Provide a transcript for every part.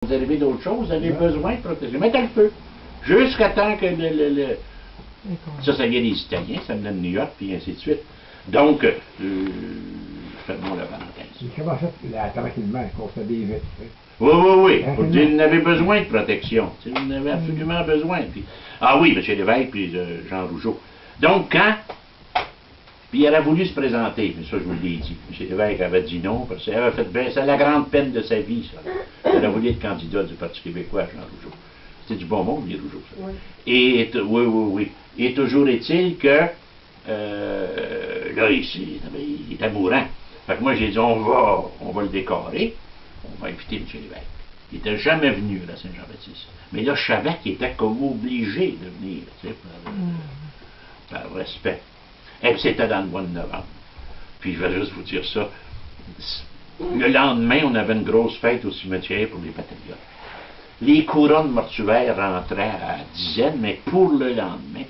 Vous arrivez d'autres choses, vous avez besoin de protéger. Mettez le feu. Jusqu'à temps que ça vient des Italiens, ça venait de New York, puis ainsi de suite. Donc, fermons la parenthèse. Comment ça, tranquillement, qu'on fait des vitres? Oui. Vous avez besoin de protection. Vous en avez absolument besoin. Puis, ah oui, M. Lévesque, puis Jean Rougeau. Donc, quand... Puis il aurait voulu se présenter, mais ça, je vous l'ai dit. M. Lévesque avait dit non, parce qu'il avait fait bien... C'est la grande peine de sa vie, ça. Il aurait voulu être candidat du Parti québécois, Jean Rougeau. C'était du bon monde, les Rougeau, ça. Oui. Oui. Et toujours est-il que... là, il est amourant. Fait que moi, j'ai dit, on va le décorer. On va inviter M. Lévesque. Il n'était jamais venu à Saint-Jean-Baptiste. Mais là, je savais qu'il était comme obligé de venir, tu sais, par respect. Et puis c'était dans le mois de novembre. Puis je vais juste vous dire ça. Le lendemain, on avait une grosse fête au cimetière pour les patriotes. Les couronnes mortuaires rentraient à dizaines, mais pour le lendemain.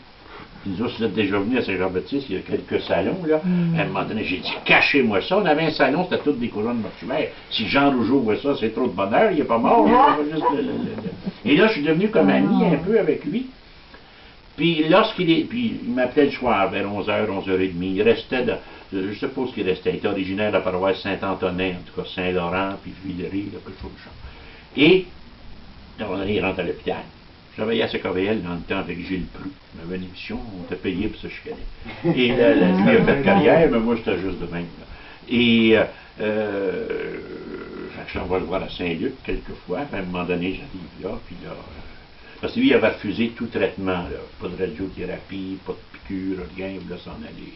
Puis nous autres, vous êtes déjà venus à Saint-Jean-Baptiste, il y a quelques salons, là. À un moment donné, j'ai dit, cachez-moi ça. On avait un salon, c'était toutes des couronnes mortuaires. Si Jean Rougeau voit ça, c'est trop de bonheur, il n'est pas mort. Et là, je suis devenu comme ami un peu avec lui. Puis puis il m'appelait le soir, vers 11h, 11h30. Il restait, je suppose qu'il restait. Il était originaire de la paroisse Saint-Antonin, en tout cas Saint-Laurent, puis Villeray, quelque chose de ça. Et, à un moment donné, il rentre à l'hôpital. Je travaillais à CKVL dans le temps avec Gilles Proulx. On avait une émission, on était payé pour se chicaner. Et lui a fait carrière, mais moi j'étais juste de même. Là. Et je l'envoie le voir à Saint-Luc quelquefois, puis à un moment donné, j'arrive là, puis là. Parce que lui, il avait refusé tout traitement, là. Pas de radiothérapie, pas de piqûre, rien, il voulait s'en aller.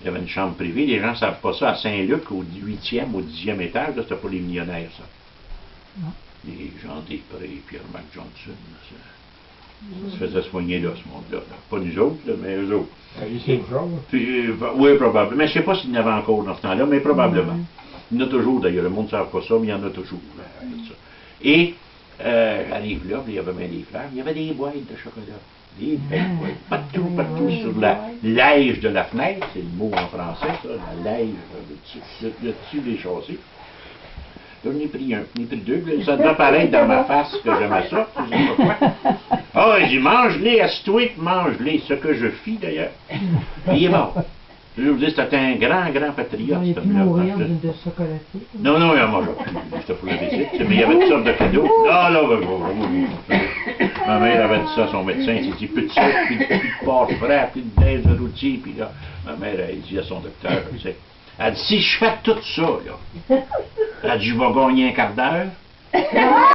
Il y avait une chambre privée, les gens ne savent pas ça. À Saint-Luc, au 8e, au 10e étage, c'était pour les millionnaires, ça. Non. Les gens des Prés, Pierre-Marc Johnson, ça se faisait soigner là, ce monde-là. Pas nous autres, là, mais eux autres. Oui, probablement. Mais je ne sais pas s'il y en avait encore dans ce temps-là, mais probablement. Il y en a toujours, d'ailleurs. Le monde ne savent pas ça, mais il y en a toujours. Là, et j'arrive là, puis il y avait même des fleurs. Il y avait des boîtes de chocolat. Des belles boîtes. Partout sur la liège de la fenêtre. C'est le mot en français, ça. La liège, le dessus des chaussées. Là, j'en ai pris un, j'en ai pris deux. Là, ça devait paraître dans ma face que j'aimais ça. Je sais pas quoi. Ah, il dit, mange-les, assis-toi, mange-les. Ce que je fis, d'ailleurs. Puis il est mort. Je veux vous dire, c'était un grand patriote. Il est plus mourir de chocolaté. Non, il en mangeait plus. C'était pour la visite. Mais il y avait toutes sortes de cadeaux. Ma mère avait dit ça à son médecin. Il dit, plus de sucre, plus de porc frais, plus de neige de rôti. Puis là, ma mère, elle dit à son docteur, tu sais, elle dit, si je fais tout ça, là, elle dit, je vais gagner un quart d'heure.